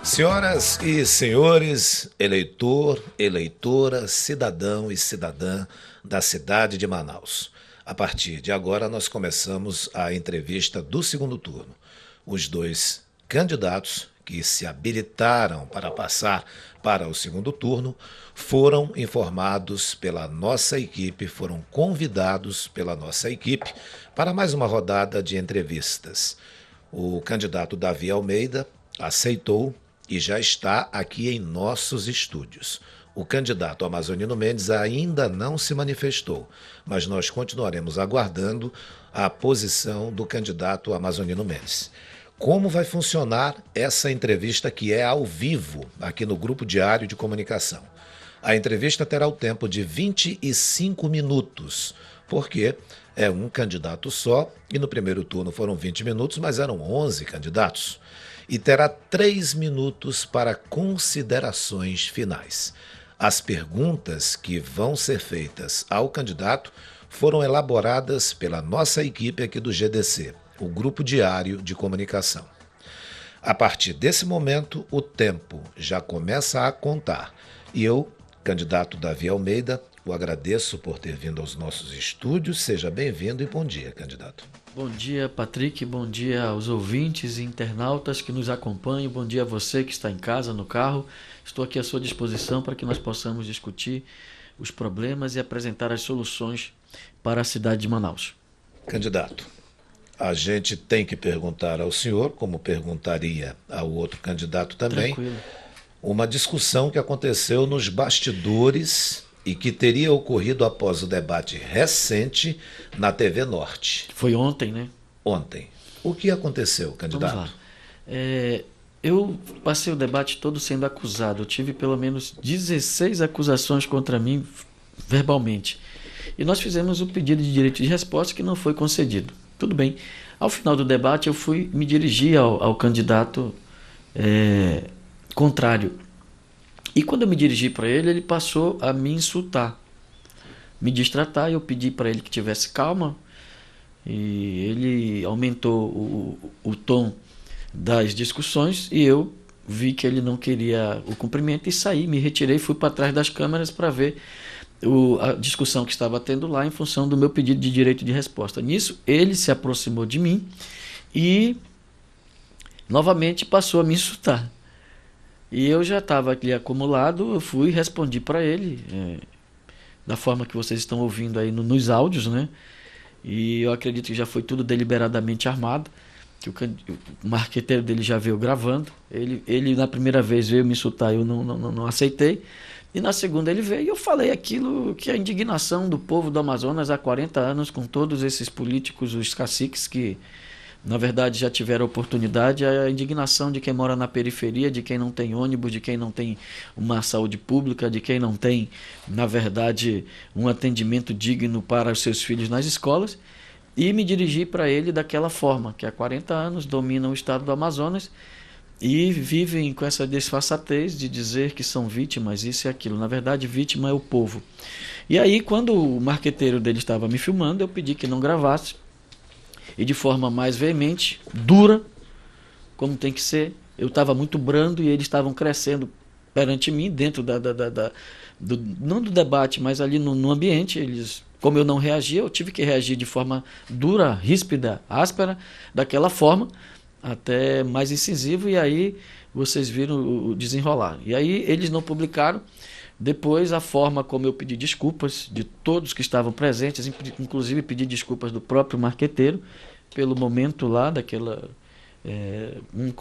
Senhoras e senhores, eleitor, eleitora, cidadão e cidadã da cidade de Manaus. A partir de agora, nós começamos a entrevista do segundo turno. Os dois candidatos que se habilitaram para passar para o segundo turno foram informados pela nossa equipe, foram convidados pela nossa equipe para mais uma rodada de entrevistas. O candidato Davi Almeida aceitou e já está aqui em nossos estúdios. O candidato Amazonino Mendes ainda não se manifestou, mas nós continuaremos aguardando a posição do candidato Amazonino Mendes. Como vai funcionar essa entrevista que é ao vivo aqui no Grupo Diário de Comunicação? A entrevista terá o tempo de 25 minutos, porque é um candidato só e no primeiro turno foram 20 minutos, mas eram 11 candidatos. E terá 3 minutos para considerações finais. As perguntas que vão ser feitas ao candidato foram elaboradas pela nossa equipe aqui do GDC, o Grupo Diário de Comunicação. A partir desse momento, o tempo já começa a contar. E eu, candidato Davi Almeida, o agradeço por ter vindo aos nossos estúdios. Seja bem-vindo e bom dia, candidato. Bom dia, Patrick. Bom dia aos ouvintes e internautas que nos acompanham. Bom dia a você que está em casa, no carro. Estou aqui à sua disposição para que nós possamos discutir os problemas e apresentar as soluções para a cidade de Manaus. Candidato, a gente tem que perguntar ao senhor, como perguntaria ao outro candidato também, Tranquilo. Uma discussão que aconteceu nos bastidores e que teria ocorrido após o debate recente na TV Norte. Foi ontem, né? Ontem. O que aconteceu, candidato? Vamos lá. Eu passei o debate todo sendo acusado. Eu tive pelo menos 16 acusações contra mim verbalmente. E nós fizemos o pedido de direito de resposta que não foi concedido. Tudo bem. Ao final do debate, eu fui me dirigir ao candidato contrário. E quando eu me dirigi para ele, ele passou a me insultar, me distratar. Eu pedi para ele que tivesse calma e ele aumentou o tom das discussões e eu vi que ele não queria o cumprimento e saí, me retirei, fui para trás das câmeras para ver a discussão que estava tendo lá em função do meu pedido de direito de resposta. Nisso, ele se aproximou de mim e novamente passou a me insultar. E eu já estava aqui acumulado, eu fui e respondi para ele, da forma que vocês estão ouvindo aí nos áudios, né? E eu acredito que já foi tudo deliberadamente armado, que o marqueteiro dele já veio gravando. Ele na primeira vez veio me insultar, eu não aceitei. E na segunda ele veio e eu falei aquilo que é a indignação do povo do Amazonas há 40 anos, com todos esses políticos, os caciques que na verdade já tiveram oportunidade, a indignação de quem mora na periferia, de quem não tem ônibus, de quem não tem uma saúde pública, de quem não tem, na verdade, um atendimento digno para os seus filhos nas escolas, e me dirigi para ele daquela forma, que há 40 anos dominam o estado do Amazonas e vivem com essa disfarçatez de dizer que são vítimas, isso e aquilo. Na verdade, vítima é o povo. E aí, quando o marqueteiro dele estava me filmando, eu pedi que não gravasse, e de forma mais veemente, dura, como tem que ser. Eu estava muito brando e eles estavam crescendo perante mim, dentro não do debate, mas ali no ambiente. Como eu não reagia, eu tive que reagir de forma dura, ríspida, áspera, daquela forma, até mais incisivo, e aí vocês viram o desenrolar. E aí eles não publicaram. Depois, a forma como eu pedi desculpas de todos que estavam presentes, inclusive pedi desculpas do próprio marqueteiro, pelo momento lá,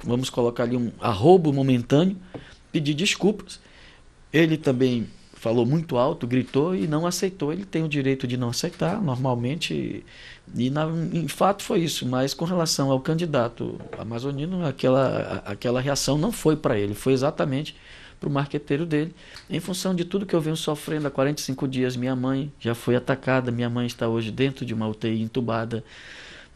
vamos colocar ali um arrobo momentâneo, pedi desculpas. Ele também falou muito alto, gritou e não aceitou. Ele tem o direito de não aceitar, normalmente, em fato foi isso. Mas com relação ao candidato amazonino, aquela reação não foi para ele, foi exatamente para o marqueteiro dele, em função de tudo que eu venho sofrendo há 45 dias. Minha mãe já foi atacada, minha mãe está hoje dentro de uma UTI entubada,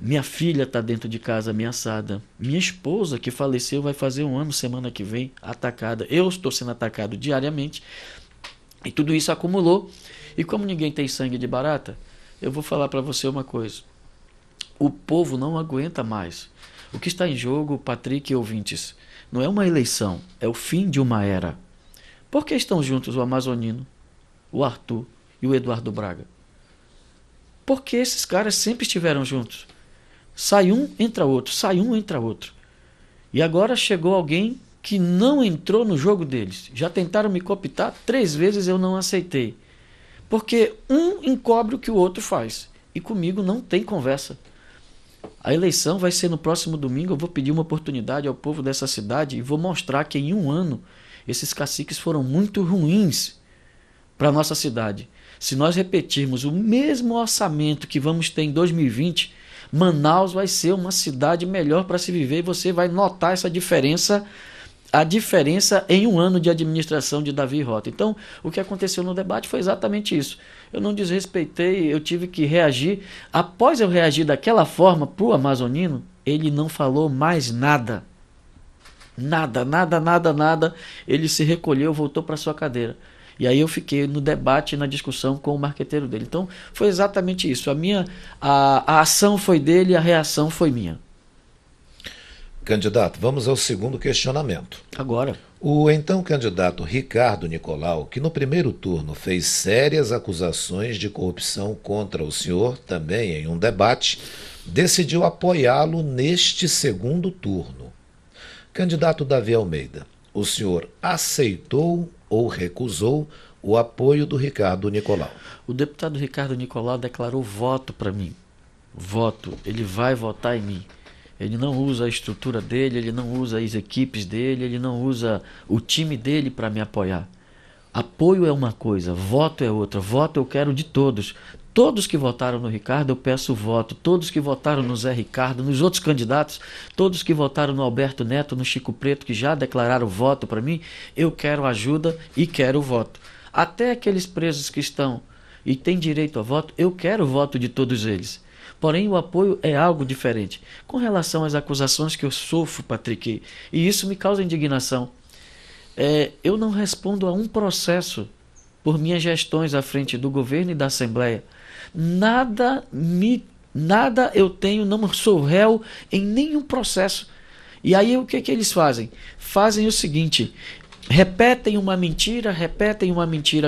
minha filha está dentro de casa ameaçada, minha esposa que faleceu vai fazer 1 ano semana que vem, atacada, eu estou sendo atacado diariamente, e tudo isso acumulou. E como ninguém tem sangue de barata, eu vou falar para você uma coisa: o povo não aguenta mais. O que está em jogo, Patrick e ouvintes, Não é uma eleição, é o fim de uma era. Por que estão juntos o Amazonino, o Arthur e o Eduardo Braga? Porque esses caras sempre estiveram juntos. Sai um, entra outro, sai um, entra outro. E agora chegou alguém que não entrou no jogo deles. Já tentaram me cooptar 3 vezes, eu não aceitei. Porque um encobre o que o outro faz. E comigo não tem conversa. A eleição vai ser no próximo domingo. Eu vou pedir uma oportunidade ao povo dessa cidade e vou mostrar que em um ano esses caciques foram muito ruins para a nossa cidade. Se nós repetirmos o mesmo orçamento que vamos ter em 2020, Manaus vai ser uma cidade melhor para se viver e você vai notar essa diferença, a diferença em um ano de administração de Davi Rota. Então, o que aconteceu no debate foi exatamente isso. Eu não desrespeitei, eu tive que reagir. Após eu reagir daquela forma para o amazonino, ele não falou mais nada. Nada, nada, nada, nada. Ele se recolheu, voltou para sua cadeira. E aí eu fiquei no debate, na discussão com o marqueteiro dele. Então, foi exatamente isso. A ação foi dele, a reação foi minha. Candidato, vamos ao segundo questionamento. Agora. O então candidato Ricardo Nicolau, que no primeiro turno fez sérias acusações de corrupção contra o senhor, também em um debate, decidiu apoiá-lo neste segundo turno. Candidato Davi Almeida, o senhor aceitou ou recusou o apoio do Ricardo Nicolau? O deputado Ricardo Nicolau declarou voto para mim. Voto. Ele vai votar em mim. Ele não usa a estrutura dele, ele não usa as equipes dele, ele não usa o time dele para me apoiar. Apoio é uma coisa, voto é outra. Voto eu quero de todos. Todos que votaram no Ricardo, eu peço voto. Todos que votaram no Zé Ricardo, nos outros candidatos, todos que votaram no Alberto Neto, no Chico Preto, que já declararam voto para mim, eu quero ajuda e quero voto. Até aqueles presos que estão e têm direito a voto, eu quero o voto de todos eles. Porém, o apoio é algo diferente. Com relação às acusações que eu sofro, Patrick, e isso me causa indignação, eu não respondo a um processo por minhas gestões à frente do governo e da Assembleia. Nada eu tenho, não sou réu em nenhum processo. E aí o que eles fazem? Fazem o seguinte: repetem uma mentira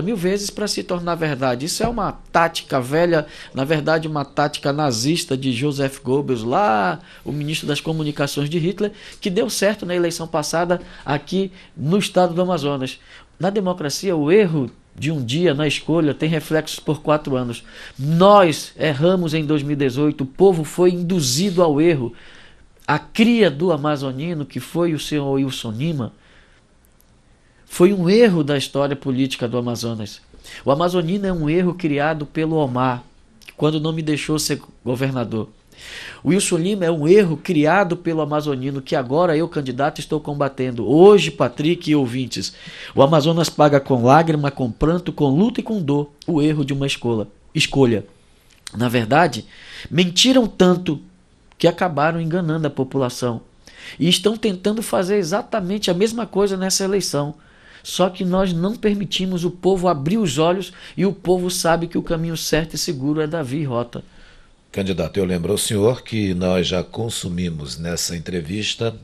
1000 vezes para se tornar verdade. Isso é uma tática velha, na verdade uma tática nazista de Joseph Goebbels, lá o ministro das comunicações de Hitler, que deu certo na eleição passada aqui no estado do Amazonas. Na democracia, o erro de um dia na escolha tem reflexos por 4 anos. Nós erramos em 2018, o povo foi induzido ao erro. A cria do amazonino, que foi o senhor Wilson Lima, foi um erro da história política do Amazonas. O amazonino é um erro criado pelo Omar, quando não me deixou ser governador. O Wilson Lima é um erro criado pelo amazonino, que agora eu, candidato, estou combatendo. Hoje, Patrick e ouvintes, o Amazonas paga com lágrima, com pranto, com luta e com dor o erro de uma escolha. Na verdade, mentiram tanto que acabaram enganando a população. E estão tentando fazer exatamente a mesma coisa nessa eleição. Só que nós não permitimos o povo abrir os olhos e o povo sabe que o caminho certo e seguro é Davi Rota. Candidato, eu lembro ao senhor que nós já consumimos nessa entrevista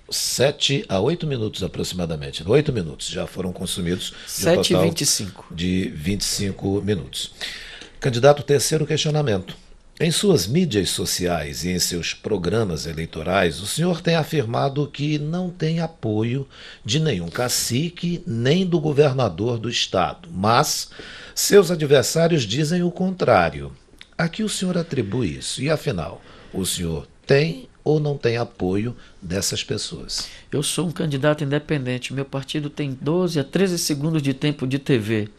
7 a 8 minutos aproximadamente. 8 minutos já foram consumidos. 7h25. De 25 minutos. Candidato, terceiro questionamento. Em suas mídias sociais e em seus programas eleitorais, o senhor tem afirmado que não tem apoio de nenhum cacique nem do governador do estado, mas seus adversários dizem o contrário. A que o senhor atribui isso? E afinal, o senhor tem ou não tem apoio dessas pessoas? Eu sou um candidato independente. Meu partido tem 12 a 13 segundos de tempo de TV.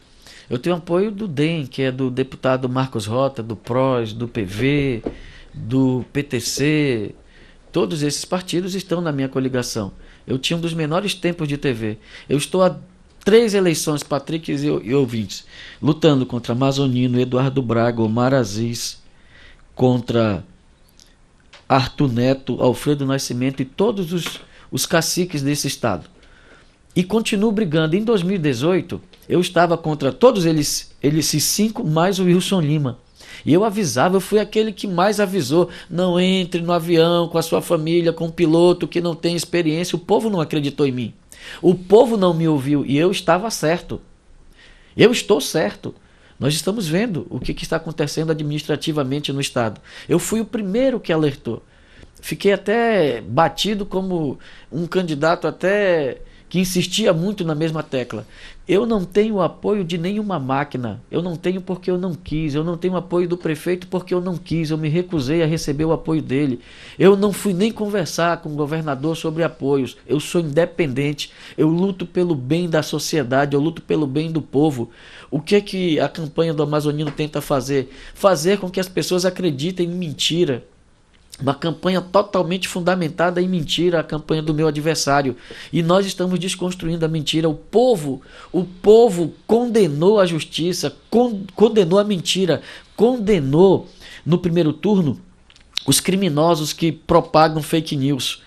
Eu tenho apoio do DEM, que é do deputado Marcos Rota, do PROS, do PV, do PTC. Todos esses partidos estão na minha coligação. Eu tinha um dos menores tempos de TV. Eu estou há 3 eleições, Patrick e ouvintes, lutando contra Amazonino, Eduardo Braga, Omar Aziz, contra Arthur Neto, Alfredo Nascimento e todos os caciques desse estado. e continuo brigando. Em 2018, eu estava contra todos esses 5, mais o Wilson Lima. E eu avisava, eu fui aquele que mais avisou, não entre no avião com a sua família, com um piloto que não tem experiência. O povo não acreditou em mim. O povo não me ouviu e eu estava certo. Eu estou certo. Nós estamos vendo o que está acontecendo administrativamente no Estado. Eu fui o primeiro que alertou. Fiquei até batido como um candidato até que insistia muito na mesma tecla. Eu não tenho apoio de nenhuma máquina. Eu não tenho porque eu não quis. Eu não tenho apoio do prefeito porque eu não quis. Eu me recusei a receber o apoio dele. Eu não fui nem conversar com o governador sobre apoios. Eu sou independente. Eu luto pelo bem da sociedade. Eu luto pelo bem do povo. O que a campanha do Amazonino tenta fazer? Fazer com que as pessoas acreditem em mentira. Uma campanha totalmente fundamentada em mentira, a campanha do meu adversário. E nós estamos desconstruindo a mentira. O povo condenou a justiça, condenou a mentira, condenou no primeiro turno os criminosos que propagam fake news.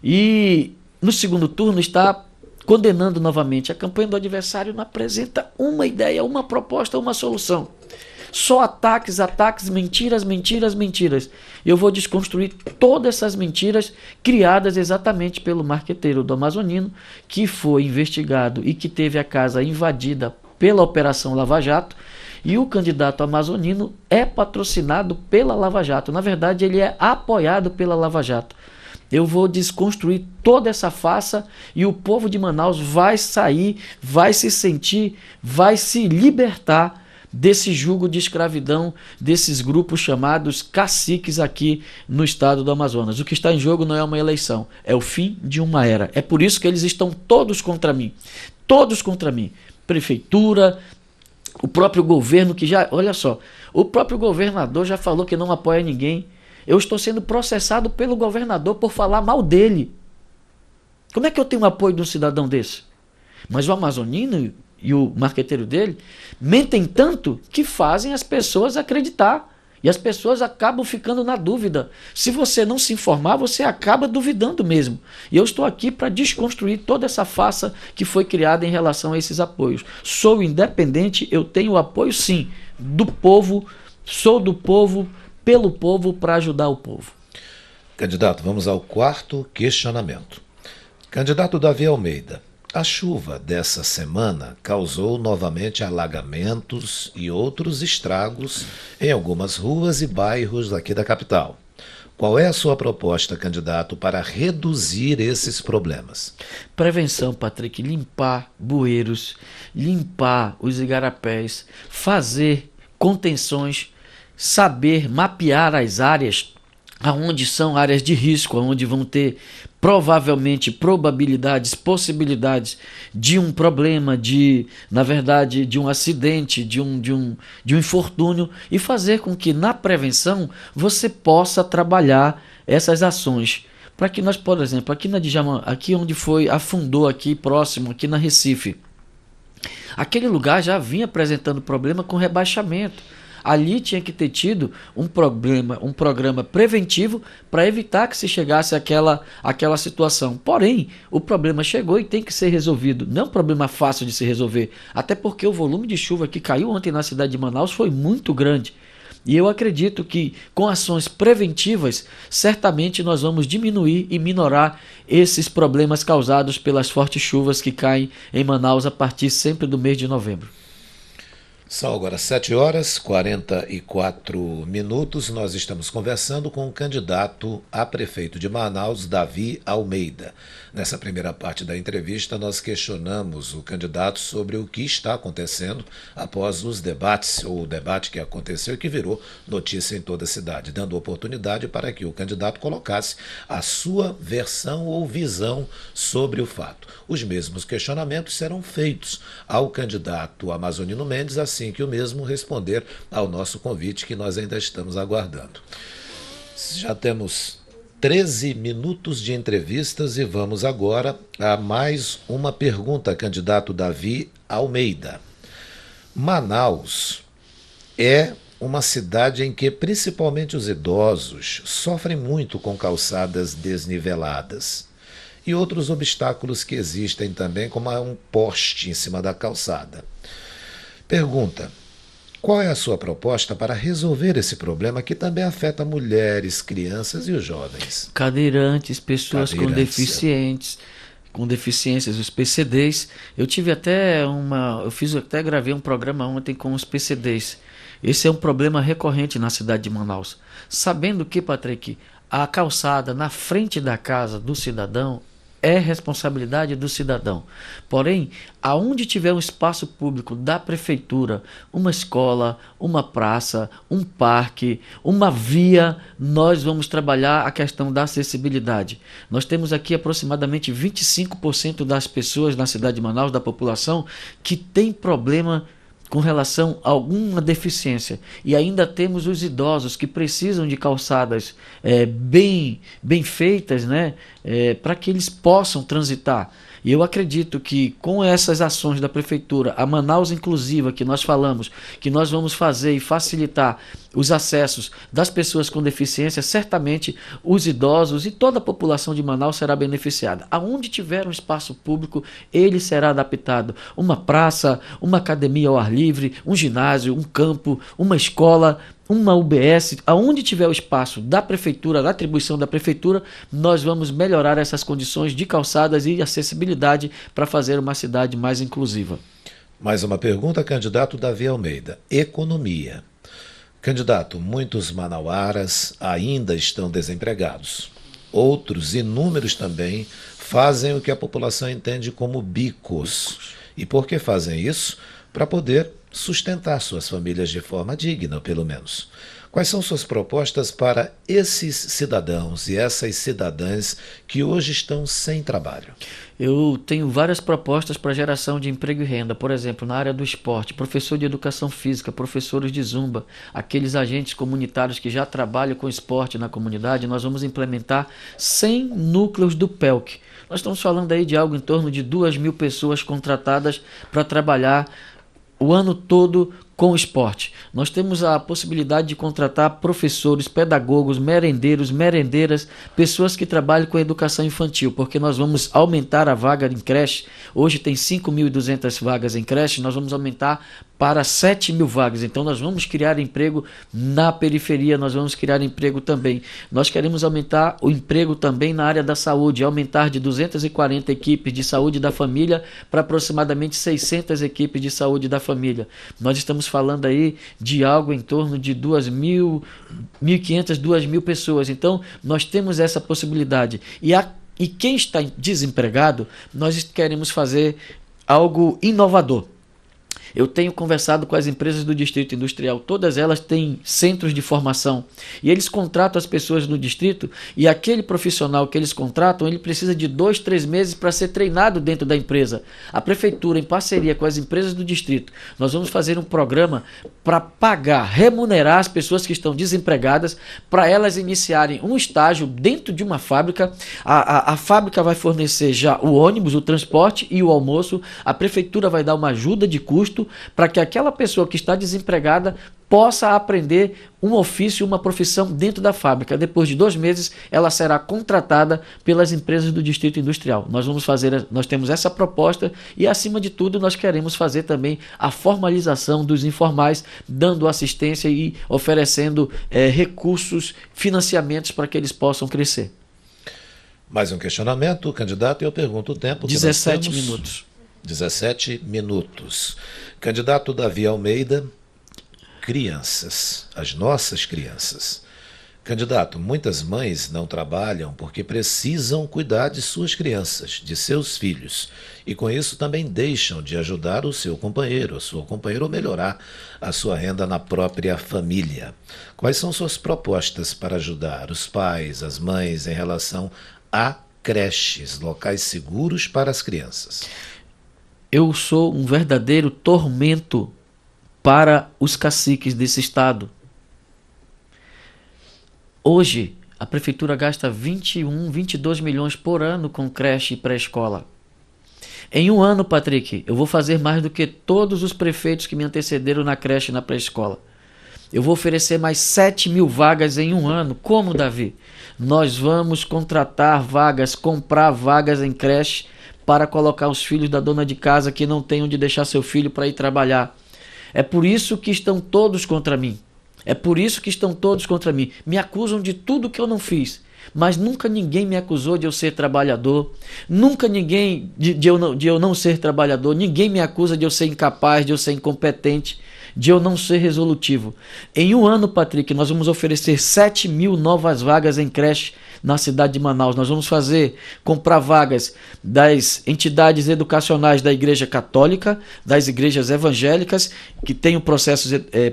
E no segundo turno está condenando novamente. A campanha do adversário não apresenta uma ideia, uma proposta, uma solução. Só ataques, ataques, mentiras, mentiras, mentiras. Eu vou desconstruir todas essas mentiras criadas exatamente pelo marqueteiro do Amazonino, que foi investigado e que teve a casa invadida pela Operação Lava Jato. E o candidato amazonino é patrocinado pela Lava Jato. Na verdade, ele é apoiado pela Lava Jato. Eu vou desconstruir toda essa farsa e o povo de Manaus vai sair, vai se sentir, vai se libertar desse jugo de escravidão, desses grupos chamados caciques aqui no estado do Amazonas. O que está em jogo não é uma eleição, é o fim de uma era. É por isso que eles estão todos contra mim. Todos contra mim. Prefeitura, o próprio governo que já... Olha só, o próprio governador já falou que não apoia ninguém. Eu estou sendo processado pelo governador por falar mal dele. Como é que eu tenho apoio de um cidadão desse? Mas o amazonino e o marqueteiro dele mentem tanto que fazem as pessoas acreditar. E as pessoas acabam ficando na dúvida. Se você não se informar, você acaba duvidando mesmo. E eu estou aqui para desconstruir toda essa farsa que foi criada em relação a esses apoios. Sou independente, eu tenho apoio sim do povo, sou do povo, pelo povo, para ajudar o povo. Candidato, vamos ao quarto questionamento. Candidato Davi Almeida, a chuva dessa semana causou novamente alagamentos e outros estragos em algumas ruas e bairros aqui da capital. Qual é a sua proposta, candidato, para reduzir esses problemas? Prevenção, Patrick, limpar bueiros, limpar os igarapés, fazer contenções, saber mapear as áreas aonde são áreas de risco, aonde vão ter provavelmente probabilidades, possibilidades de um problema, na verdade, de um acidente, de um infortúnio, e fazer com que na prevenção você possa trabalhar essas ações. Para que nós, por exemplo, aqui na Djamena, aqui onde afundou aqui próximo, aqui na Recife, aquele lugar já vinha apresentando problema com rebaixamento. Ali tinha que ter tido um programa preventivo para evitar que se chegasse àquela situação. Porém, o problema chegou e tem que ser resolvido. Não é um problema fácil de se resolver, até porque o volume de chuva que caiu ontem na cidade de Manaus foi muito grande. E eu acredito que com ações preventivas, certamente nós vamos diminuir e minorar esses problemas causados pelas fortes chuvas que caem em Manaus a partir sempre do mês de novembro. São agora 7h44. Nós estamos conversando com o candidato a prefeito de Manaus, Davi Almeida. Nessa primeira parte da entrevista, nós questionamos o candidato sobre o que está acontecendo após os debates, ou o debate que aconteceu e que virou notícia em toda a cidade, dando oportunidade para que o candidato colocasse a sua versão ou visão sobre o fato. Os mesmos questionamentos serão feitos ao candidato Amazonino Mendes, assim que o mesmo responder ao nosso convite que nós ainda estamos aguardando. Já temos 13 minutos de entrevistas e vamos agora a mais uma pergunta, candidato Davi Almeida. Manaus é uma cidade em que principalmente os idosos sofrem muito com calçadas desniveladas. e outros obstáculos que existem também, como um poste em cima da calçada. Pergunta: qual é a sua proposta para resolver esse problema que também afeta mulheres, crianças e os jovens? Cadeirantes, pessoas com deficiências, os PCDs. Gravei um programa ontem com os PCDs. Esse é um problema recorrente na cidade de Manaus. Sabendo que, Patrick, a calçada na frente da casa do cidadão é responsabilidade do cidadão. Porém, aonde tiver um espaço público da prefeitura, uma escola, uma praça, um parque, uma via, nós vamos trabalhar a questão da acessibilidade. Nós temos aqui aproximadamente 25% das pessoas na cidade de Manaus, da população, que tem problema com relação a alguma deficiência. E ainda temos os idosos que precisam de calçadas bem feitas, né? Para que eles possam transitar. E eu acredito que com essas ações da prefeitura, a Manaus Inclusiva que nós falamos, que nós vamos fazer e facilitar os acessos das pessoas com deficiência, certamente os idosos e toda a população de Manaus será beneficiada. Aonde tiver um espaço público, ele será adaptado. Uma praça, uma academia ao ar livre, um ginásio, um campo, uma escola, uma UBS, aonde tiver o espaço da prefeitura, da atribuição da prefeitura, nós vamos melhorar essas condições de calçadas e acessibilidade para fazer uma cidade mais inclusiva. Mais uma pergunta, candidato Davi Almeida. Economia. Candidato, muitos manauaras ainda estão desempregados. Outros, inúmeros também, fazem o que a população entende como bicos. E por que fazem isso? Para poder sustentar suas famílias de forma digna, pelo menos. Quais são suas propostas para esses cidadãos e essas cidadãs que hoje estão sem trabalho? Eu tenho várias propostas para geração de emprego e renda. Por exemplo, na área do esporte, professor de educação física, professores de zumba, aqueles agentes comunitários que já trabalham com esporte na comunidade, nós vamos implementar 100 núcleos do PELC. Nós estamos falando aí de algo em torno de 2.000 pessoas contratadas para trabalhar o ano todo com o esporte. Nós temos a possibilidade de contratar professores, pedagogos, merendeiros, merendeiras, pessoas que trabalham com educação infantil, porque nós vamos aumentar a vaga em creche. Hoje tem 5.200 vagas em creche, nós vamos aumentar para 7.000 vagas. Então nós vamos criar emprego na periferia, nós vamos criar emprego também. Nós queremos aumentar o emprego também na área da saúde, aumentar de 240 equipes de saúde da família para aproximadamente 600 equipes de saúde da família. Nós estamos falando aí de algo em torno de 2.000, 1.500, 2.000 pessoas. Então nós temos essa possibilidade. E quem está desempregado, nós queremos fazer algo inovador. Eu tenho conversado com as empresas do Distrito Industrial, todas elas têm centros de formação e eles contratam as pessoas no distrito e aquele profissional que eles contratam, ele precisa de 2, 3 meses para ser treinado dentro da empresa. A prefeitura, em parceria com as empresas do distrito, nós vamos fazer um programa para pagar, remunerar as pessoas que estão desempregadas para elas iniciarem um estágio dentro de uma fábrica. A fábrica vai fornecer já o ônibus, o transporte e o almoço. A prefeitura vai dar uma ajuda de custo para que aquela pessoa que está desempregada possa aprender um ofício, uma profissão dentro da fábrica. Depois de 2 meses, ela será contratada pelas empresas do Distrito Industrial. Nós temos essa proposta e, acima de tudo, nós queremos fazer também a formalização dos informais, dando assistência e oferecendo recursos, financiamentos para que eles possam crescer. Mais um questionamento, candidato, e eu pergunto o tempo. 17 minutos. 17 minutos. Candidato Davi Almeida, crianças, as nossas crianças. Candidato, muitas mães não trabalham porque precisam cuidar de suas crianças, de seus filhos, e com isso também deixam de ajudar o seu companheiro, a sua companheira, ou melhorar a sua renda na própria família. Quais são suas propostas para ajudar os pais, as mães em relação a creches, locais seguros para as crianças? Eu sou um verdadeiro tormento para os caciques desse estado. Hoje, a prefeitura gasta 21, 22 milhões por ano com creche e pré-escola. Em um ano, Patrick, eu vou fazer mais do que todos os prefeitos que me antecederam na creche e na pré-escola. Eu vou oferecer mais 7.000 vagas em um ano. Como, Davi? Nós vamos contratar vagas, comprar vagas em creche para colocar os filhos da dona de casa que não tem onde deixar seu filho para ir trabalhar. É por isso que estão todos contra mim. É por isso que estão todos contra mim. Me acusam de tudo que eu não fiz. Mas nunca ninguém me acusou de eu ser trabalhador. Nunca ninguém de eu não ser trabalhador. Ninguém me acusa de eu ser incapaz, de eu ser incompetente, de eu não ser resolutivo. Em um ano, Patrick, nós vamos oferecer 7.000 novas vagas em creche na cidade de Manaus. Nós vamos comprar vagas das entidades educacionais da Igreja Católica, das igrejas evangélicas, que têm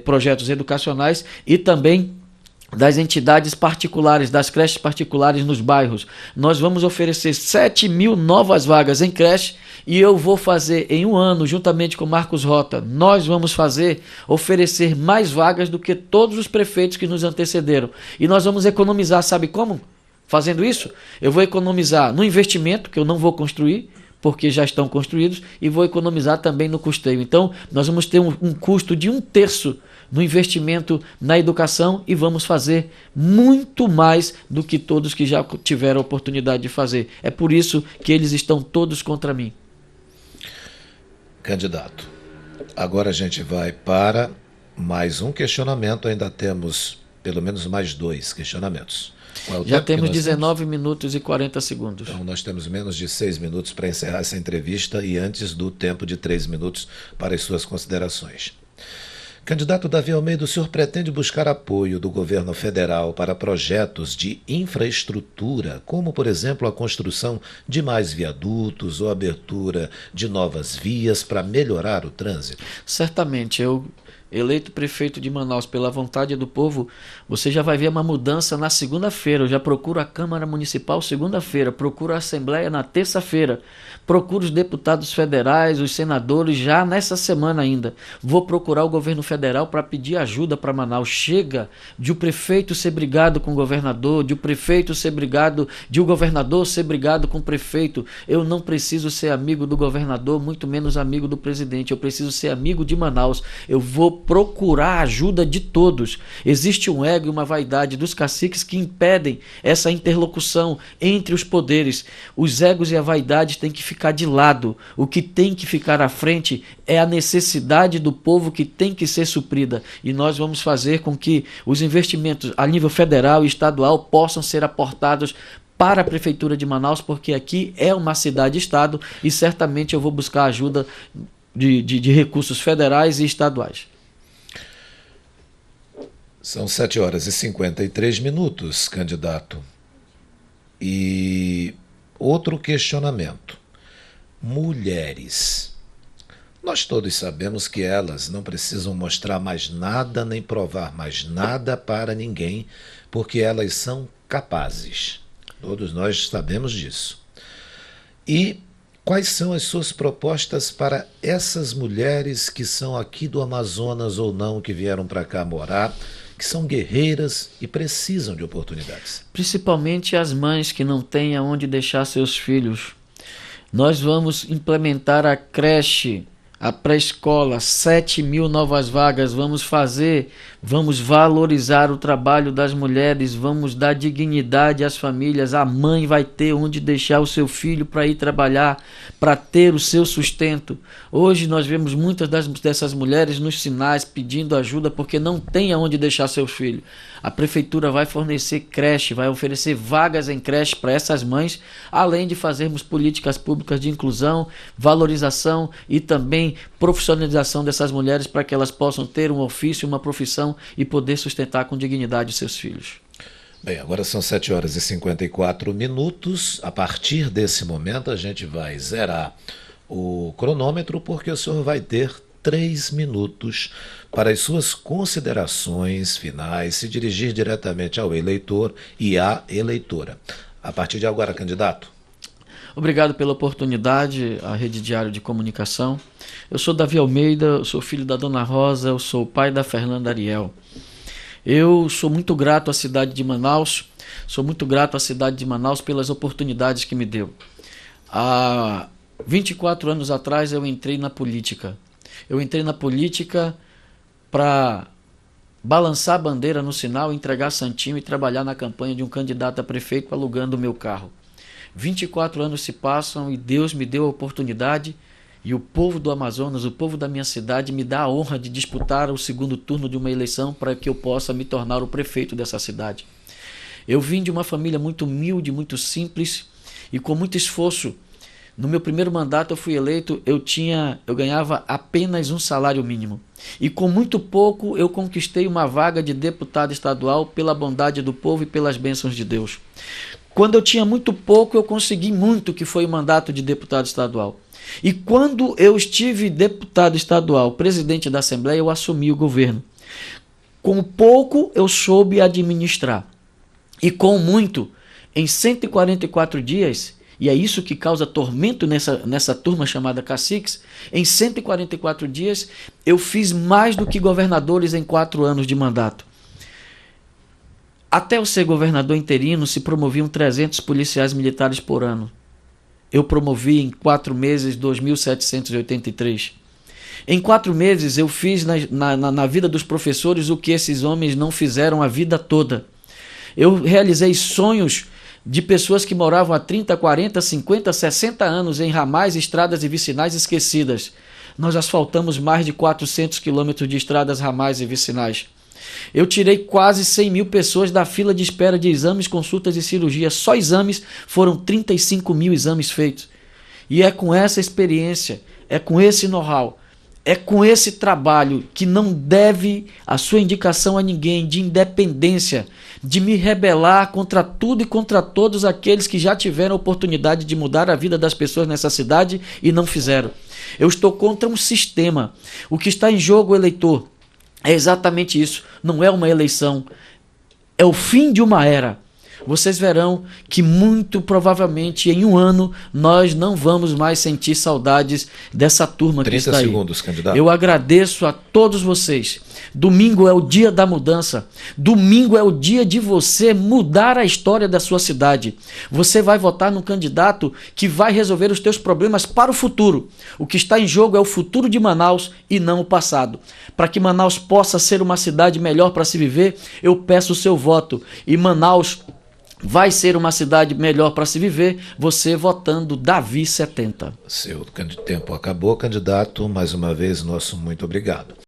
projetos educacionais, e também das entidades particulares, das creches particulares nos bairros. Nós vamos oferecer 7.000 novas vagas em creche e eu vou fazer em um ano, juntamente com Marcos Rota, nós vamos oferecer mais vagas do que todos os prefeitos que nos antecederam. E nós vamos economizar, sabe como? Fazendo isso, eu vou economizar no investimento, que eu não vou construir, porque já estão construídos, e vou economizar também no custeio. Então, nós vamos ter um custo de 1/3 no investimento na educação e vamos fazer muito mais do que todos que já tiveram a oportunidade de fazer. É por isso que eles estão todos contra mim. Candidato, agora a gente vai para mais um questionamento. Ainda temos pelo menos mais 2 questionamentos. Já temos 19 minutos e 40 segundos. Então nós temos menos de 6 minutos para encerrar essa entrevista e antes do tempo de 3 minutos para as suas considerações. Candidato Davi Almeida, o senhor pretende buscar apoio do governo federal para projetos de infraestrutura, como, por exemplo, a construção de mais viadutos ou abertura de novas vias para melhorar o trânsito? Certamente. Eleito prefeito de Manaus pela vontade do povo, você já vai ver uma mudança na segunda-feira. Eu já procuro a Câmara Municipal segunda-feira, procuro a Assembleia na terça-feira, procuro os deputados federais, os senadores já nessa semana ainda. Vou procurar o governo federal para pedir ajuda para Manaus. Chega de o prefeito ser brigado com o governador, de o prefeito ser brigado, de o governador ser brigado com o prefeito. Eu não preciso ser amigo do governador, muito menos amigo do presidente. Eu preciso ser amigo de Manaus. Eu vou procurar a ajuda de todos. Existe um ego e uma vaidade dos caciques que impedem essa interlocução entre os poderes. Os egos e a vaidade têm que ficar de lado. O que tem que ficar à frente é a necessidade do povo que tem que ser suprida. E nós vamos fazer com que os investimentos a nível federal e estadual possam ser aportados para a Prefeitura de Manaus, porque aqui é uma cidade-estado e certamente eu vou buscar ajuda de recursos federais e estaduais. São 7 horas e 53 minutos, candidato. E outro questionamento. Mulheres. Nós todos sabemos que elas não precisam mostrar mais nada nem provar mais nada para ninguém, porque elas são capazes. Todos nós sabemos disso. E quais são as suas propostas para essas mulheres que são aqui do Amazonas ou não, que vieram para cá morar, que são guerreiras e precisam de oportunidades? Principalmente as mães que não têm aonde deixar seus filhos. Nós vamos implementar a creche, a pré-escola, 7.000 novas vagas, vamos valorizar o trabalho das mulheres, vamos dar dignidade às famílias. A mãe vai ter onde deixar o seu filho para ir trabalhar, para ter o seu sustento. Hoje nós vemos muitas dessas mulheres nos sinais pedindo ajuda porque não tem aonde deixar seus filhos. A prefeitura vai fornecer creche, vai oferecer vagas em creche para essas mães, além de fazermos políticas públicas de inclusão, valorização e também profissionalização dessas mulheres para que elas possam ter um ofício, uma profissão e poder sustentar com dignidade os seus filhos. Bem, agora são 7 horas e 54 minutos. A partir desse momento a gente vai zerar o cronômetro porque o senhor vai ter 3 minutos para as suas considerações finais, se dirigir diretamente ao eleitor e à eleitora. A partir de agora, candidato. Obrigado pela oportunidade, à Rede Diário de Comunicação. Eu sou Davi Almeida, eu sou filho da Dona Rosa, eu sou o pai da Fernanda Ariel. Eu sou muito grato à cidade de Manaus, pelas oportunidades que me deu. Há 24 anos atrás eu entrei na política. Eu entrei na política para balançar a bandeira no sinal, entregar santinho e trabalhar na campanha de um candidato a prefeito alugando o meu carro. 24 anos se passam e Deus me deu a oportunidade e o povo do Amazonas, o povo da minha cidade, me dá a honra de disputar o segundo turno de uma eleição para que eu possa me tornar o prefeito dessa cidade. Eu vim de uma família muito humilde, muito simples e com muito esforço. No meu primeiro mandato eu fui eleito, eu ganhava apenas um salário mínimo. E com muito pouco eu conquistei uma vaga de deputado estadual pela bondade do povo e pelas bênçãos de Deus. Quando eu tinha muito pouco, eu consegui muito, que foi o mandato de deputado estadual. E quando eu estive deputado estadual, presidente da Assembleia, eu assumi o governo. Com pouco eu soube administrar. E com muito, em 144 dias, e é isso que causa tormento nessa turma chamada caciques, em 144 dias eu fiz mais do que governadores em 4 anos de mandato. Até eu ser governador interino, se promoviam 300 policiais militares por ano. Eu promovi em 4 meses 2.783. Em 4 meses eu fiz na vida dos professores o que esses homens não fizeram a vida toda. Eu realizei sonhos de pessoas que moravam há 30, 40, 50, 60 anos em ramais, estradas e vicinais esquecidas. Nós asfaltamos mais de 400 quilômetros de estradas, ramais e vicinais. Eu tirei quase 100 mil pessoas da fila de espera de exames, consultas e cirurgias. Só exames foram 35 mil exames feitos. E é com essa experiência, é com esse know-how, é com esse trabalho que não deve a sua indicação a ninguém, de independência, de me rebelar contra tudo e contra todos aqueles que já tiveram a oportunidade de mudar a vida das pessoas nessa cidade e não fizeram. Eu estou contra um sistema. O que está em jogo, eleitor, é exatamente isso. Não é uma eleição, é o fim de uma era. Vocês verão que muito provavelmente em um ano nós não vamos mais sentir saudades dessa turma que está aí. 30 segundos, candidato. Eu agradeço a todos vocês. Domingo é o dia da mudança. Domingo é o dia de você mudar a história da sua cidade. Você vai votar num candidato que vai resolver os teus problemas para o futuro. O que está em jogo é o futuro de Manaus e não o passado. Para que Manaus possa ser uma cidade melhor para se viver, eu peço o seu voto. E Manaus vai ser uma cidade melhor para se viver, você votando Davi 70. Seu tempo acabou, candidato. Mais uma vez, nosso muito obrigado.